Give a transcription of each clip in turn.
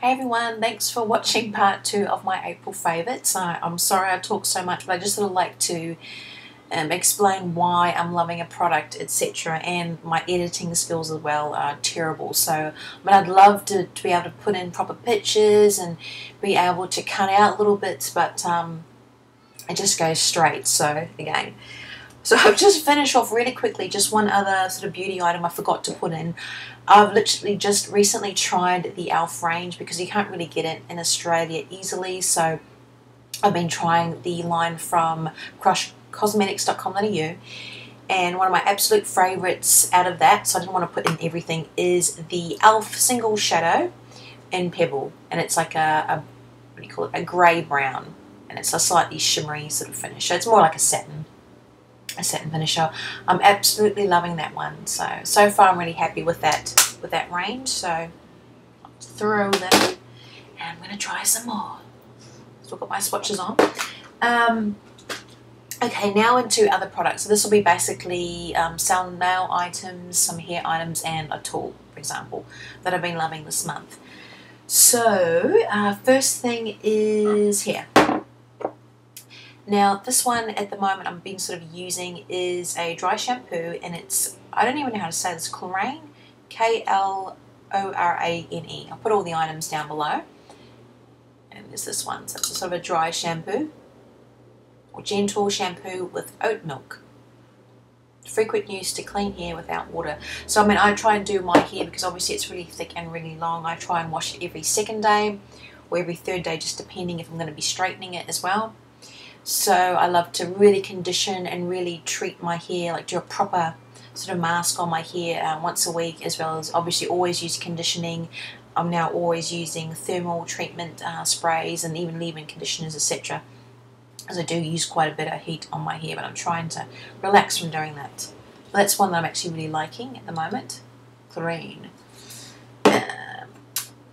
Hey everyone, thanks for watching part 2 of my April favourites. I'm sorry I talk so much, but I just sort of like to explain why I'm loving a product, etc. And my editing skills as well are terrible. So I'd love to be able to put in proper pictures and be able to cut out little bits, but it just goes straight. So again, so I've just finished off really quickly just one other sort of beauty item I forgot to put in. I've literally just recently tried the e.l.f. range because you can't really get it in Australia easily, so I've been trying the line from cosmetics.com.au, and one of my absolute favourites out of that, so I didn't want to put in everything, is the e.l.f. single shadow in Pebble, and it's like a what do you call it, a grey brown, and it's a slightly shimmery sort of finish, so it's more like a satin finisher. I'm absolutely loving that one. So far I'm really happy with that range. So I'll throw that in, and I'm going to try some more. Still got my swatches on. Okay, now into other products. So this will be basically some nail items, some hair items, and a tool, for example, that I've been loving this month. So first thing is here. Now this one at the moment I've been sort of using is a dry shampoo, and it's, I don't even know how to say this, Klorane, K-L-O-R-A-N-E. I'll put all the items down below. And there's this one, so it's a sort of a dry shampoo, or gentle shampoo with oat milk. Frequent use to clean hair without water. So I mean, I try and do my hair, because obviously it's really thick and really long, I try and wash it every second day or every third day, just depending if I'm going to be straightening it as well. So I love to really condition and really treat my hair, like do a proper sort of mask on my hair once a week, as well as obviously always use conditioning. I'm now always using thermal treatment sprays and even leave-in conditioners, etc. As I do use quite a bit of heat on my hair, but I'm trying to relax from doing that. But that's one that I'm actually really liking at the moment, Klorane.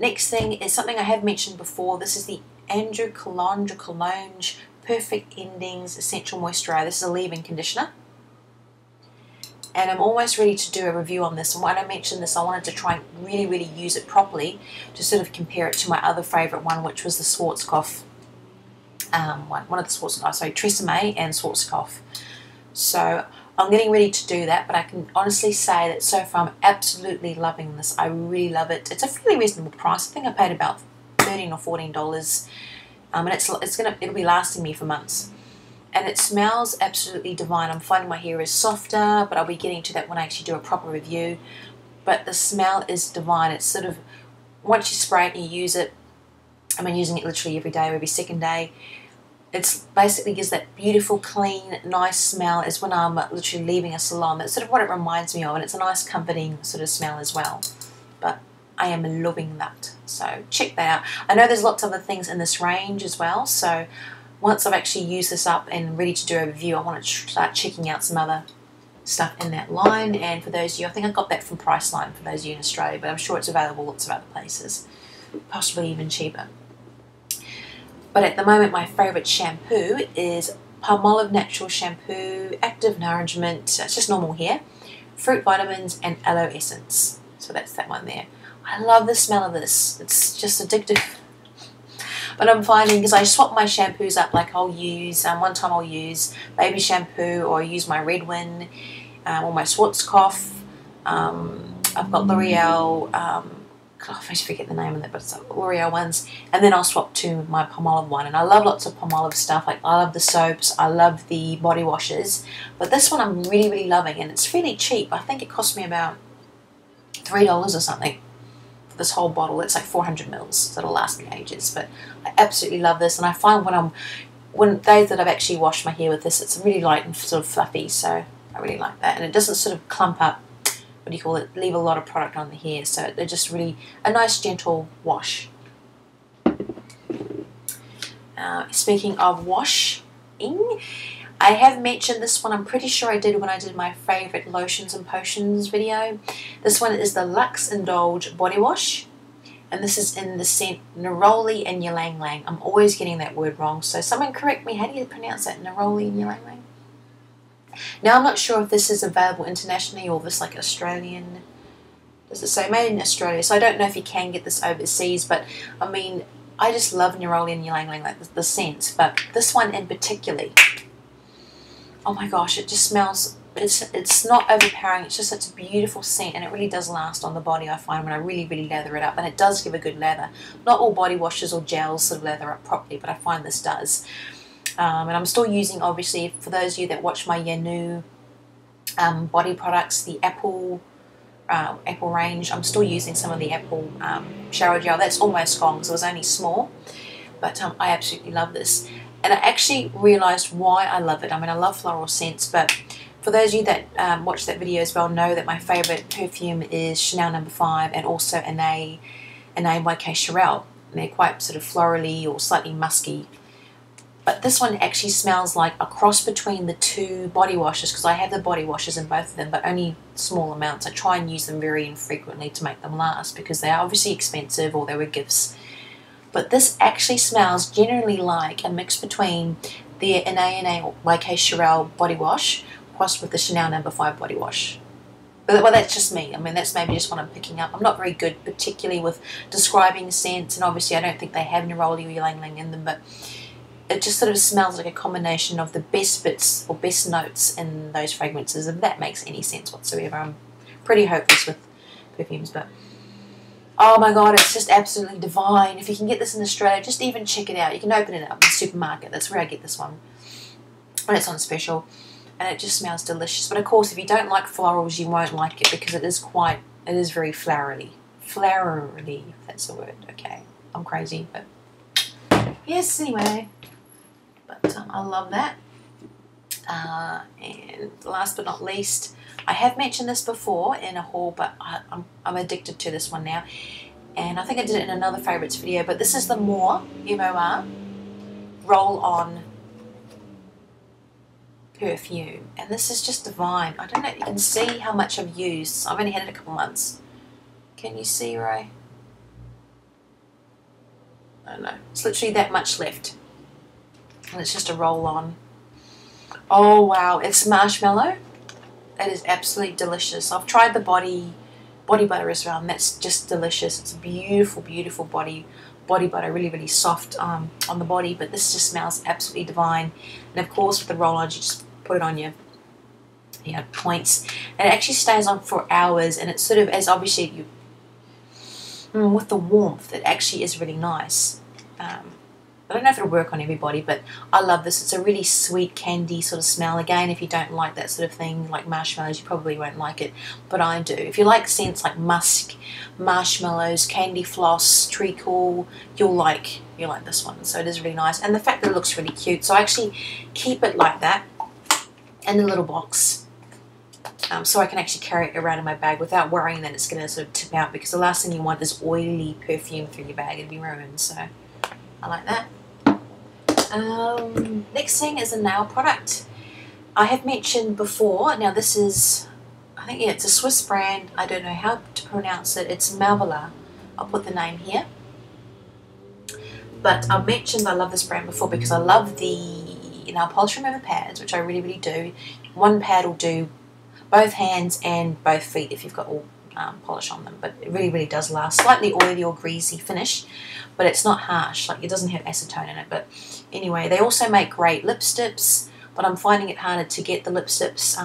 Next thing is something I have mentioned before. This is the Collinge Perfect Endings Essential Moisturizer. This is a leave-in conditioner, and I'm almost ready to do a review on this. And when I mentioned this, I wanted to try and really use it properly to sort of compare it to my other favourite one, which was the Schwarzkopf one of the Schwarzkopf, sorry, Tresemme and Schwarzkopf. So I'm getting ready to do that, but I can honestly say that so far I'm absolutely loving this. I really love it. It's a fairly reasonable price. I think I paid about $13 or $14. And it'll be lasting me for months, and it smells absolutely divine. I'm finding my hair is softer, but I'll be getting to that when I actually do a proper review. But the smell is divine. It's sort of, once you spray it and you use it, I mean using it literally every day or every second day, it's basically gives that beautiful, clean, nice smell as when I'm literally leaving a salon. That's sort of what it reminds me of, and it's a nice comforting sort of smell as well. But I am loving that, so check that out. I know there's lots of other things in this range as well, so once I've actually used this up and ready to do a review, I want to start checking out some other stuff in that line. And for those of you, I think I got that from Priceline for those of you in Australia, but I'm sure it's available lots of other places, possibly even cheaper. But at the moment, my favourite shampoo is Palmolive Natural Shampoo, Active Nourishment, it's just normal hair, Fruit Vitamins, and Aloe Essence. So that's that one there. I love the smell of this. It's just addictive. But I'm finding, because I swap my shampoos up, like I'll use, one time I'll use baby shampoo, or I use my Redwin, or my Schwarzkopf. I've got L'Oreal, I always forget the name of it, but it's L'Oreal ones. And then I'll swap to my Palmolive one. And I love lots of Palmolive stuff. Like I love the soaps, I love the body washes. But this one I'm really loving, and it's fairly cheap. I think it cost me about $3 or something. This whole bottle, it's like 400 mils, so it'll last me ages. But I absolutely love this, and I find when days that I've actually washed my hair with this, it's really light and sort of fluffy, so I really like that. And it doesn't sort of clump up, what do you call it, leave a lot of product on the hair, so they're just really a nice gentle wash. Speaking of washing, I have mentioned this one, I'm pretty sure I did when I did my favourite lotions and potions video. This one is the Luxe Indulge Body Wash, and this is in the scent Neroli and Ylang. I'm always getting that word wrong, so someone correct me. How do you pronounce that, Neroli and Ylang? Now I'm not sure if this is available internationally or if it's like Australian Does it say made in Australia? So I don't know if you can get this overseas, but I mean, I just love Neroli and Ylang, like the scents, but this one in particular, oh my gosh, it just smells, it's not overpowering, it's just such a beautiful scent, and it really does last on the body, I find, when I really lather it up, and it does give a good lather. Not all body washes or gels sort of lather up properly, but I find this does. And I'm still using, obviously, for those of you that watch my new body products, the Apple range, I'm still using some of the Apple shower gel. That's almost gone because it was only small, but I absolutely love this. And I actually realised why I love it. I mean, I love floral scents, but for those of you that watch that video as well know that my favourite perfume is Chanel No. 5 and also an YK Chirel. And they're quite sort of florally or slightly musky. But this one actually smells like a cross between the two body washes, because I have the body washes in both of them, but only small amounts. I try and use them very infrequently to make them last, because they are obviously expensive or they were gifts. But this actually smells generally like a mix between the YK Chirel body wash crossed with the Chanel No. 5 body wash. But, well, that's just me. I mean, that's maybe just what I'm picking up. I'm not very good particularly with describing scents, and obviously I don't think they have Neroli or Ylang in them, but it just sort of smells like a combination of the best bits or best notes in those fragrances, if that makes any sense whatsoever. I'm pretty hopeless with perfumes, but oh my god, it's just absolutely divine. If you can get this in Australia, just even check it out. You can open it up in the supermarket. That's where I get this one when it's on special, and it just smells delicious. But of course, if you don't like florals, you won't like it, because it is very flowery, if that's a word. Okay, I'm crazy, but yes, anyway. But I love that. And last but not least, I have mentioned this before in a haul, but I'm addicted to this one now. And I think I did it in another favourites video, but this is the More, M-O-R, roll-on perfume. And this is just divine. I don't know if you can see how much I've used. I've only had it a couple months. Can you see, Ray? I don't know. It's literally that much left. And it's just a roll-on. Oh wow, it's Marshmallow. It is absolutely delicious. I've tried the body butter as well, and that's just delicious. It's a beautiful body butter, really soft on the body, but this just smells absolutely divine. And of course, with the roll-ons, you just put it on your points, and it actually stays on for hours. And it's sort of, as obviously with the warmth, it actually is really nice. I don't know if it'll work on everybody, but I love this. It's a really sweet candy sort of smell. Again, if you don't like that sort of thing, like marshmallows, you probably won't like it, but I do. If you like scents like musk, marshmallows, candy floss, treacle, you'll like this one. So it is really nice, and the fact that it looks really cute. So I actually keep it like that in the little box, so I can actually carry it around in my bag without worrying that it's going to sort of tip out, because the last thing you want is oily perfume through your bag. It'd be ruined. So I like that. Next thing is a nail product. I have mentioned before, now this is, I think, yeah, it's a Swiss brand. I don't know how to pronounce it. It's Mavala. I'll put the name here. But I've mentioned I love this brand before because I love the nail polish remover pads, which I really do. One pad will do both hands and both feet if you've got all polish on them, but it really does last. Slightly oily or greasy finish, but it's not harsh, like it doesn't have acetone in it. But anyway, they also make great lipsticks, but I'm finding it harder to get the lipsticks.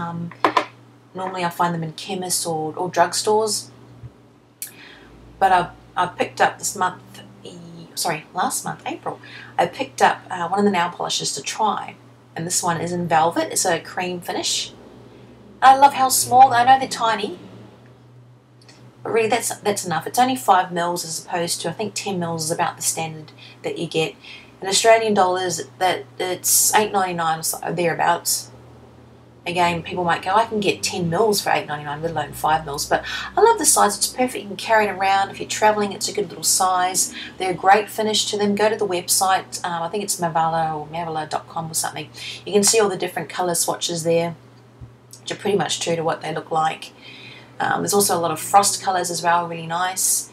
Normally I find them in chemists or drugstores, but I picked up this month, last month, April, I picked up one of the nail polishes to try, and this one is in velvet. It's a cream finish. I love how small, I know they're tiny, but really that's enough. It's only 5 mils as opposed to, I think 10 mils is about the standard that you get. In Australian dollars, that it's $8.99 or so, thereabouts. Again, people might go, I can get 10 mils for $8.99, let alone 5 mils. But I love the size. It's perfect. You can carry it around. If you're traveling, it's a good little size. They're a great finish to them. Go to the website. I think it's Mavala or Mavala.com or something. You can see all the different colour swatches there, which are pretty much true to what they look like. There's also a lot of frost colours as well, really nice.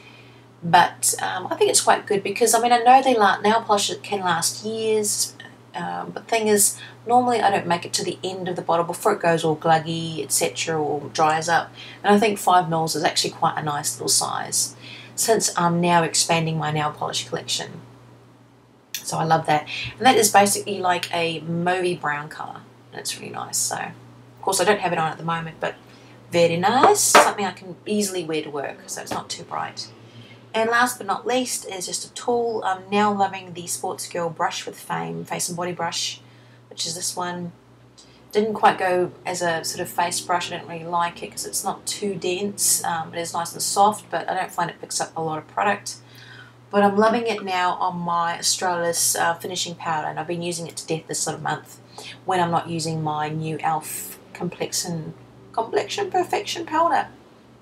But I think it's quite good because, I mean, I know nail polish can last years, But thing is, normally I don't make it to the end of the bottle before it goes all gluggy, etc., or dries up. And I think 5 ml is actually quite a nice little size, since I'm now expanding my nail polish collection. So I love that. And that is basically like a mauvey brown colour. And it's really nice. So, of course, I don't have it on at the moment, but very nice. Something I can easily wear to work, so it's not too bright. And last but not least is just a tool. I'm now loving the Sports Girl brush with Fame face and body brush, which is this one. Didn't quite go as a sort of face brush. I didn't really like it because it's not too dense. It is nice and soft, but I don't find it picks up a lot of product. But I'm loving it now on my Australis finishing powder, and I've been using it to death this sort of month when I'm not using my new e.l.f. Complexion Perfection powder.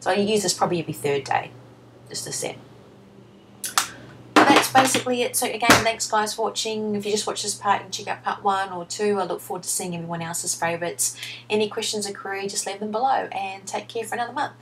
So I use this probably every 3rd day, just a set. That's basically it. So again, thanks guys for watching. If you just watched this part, you can check out part 1 or 2. I look forward to seeing everyone else's favourites. Any questions or queries, just leave them below, and take care for another month.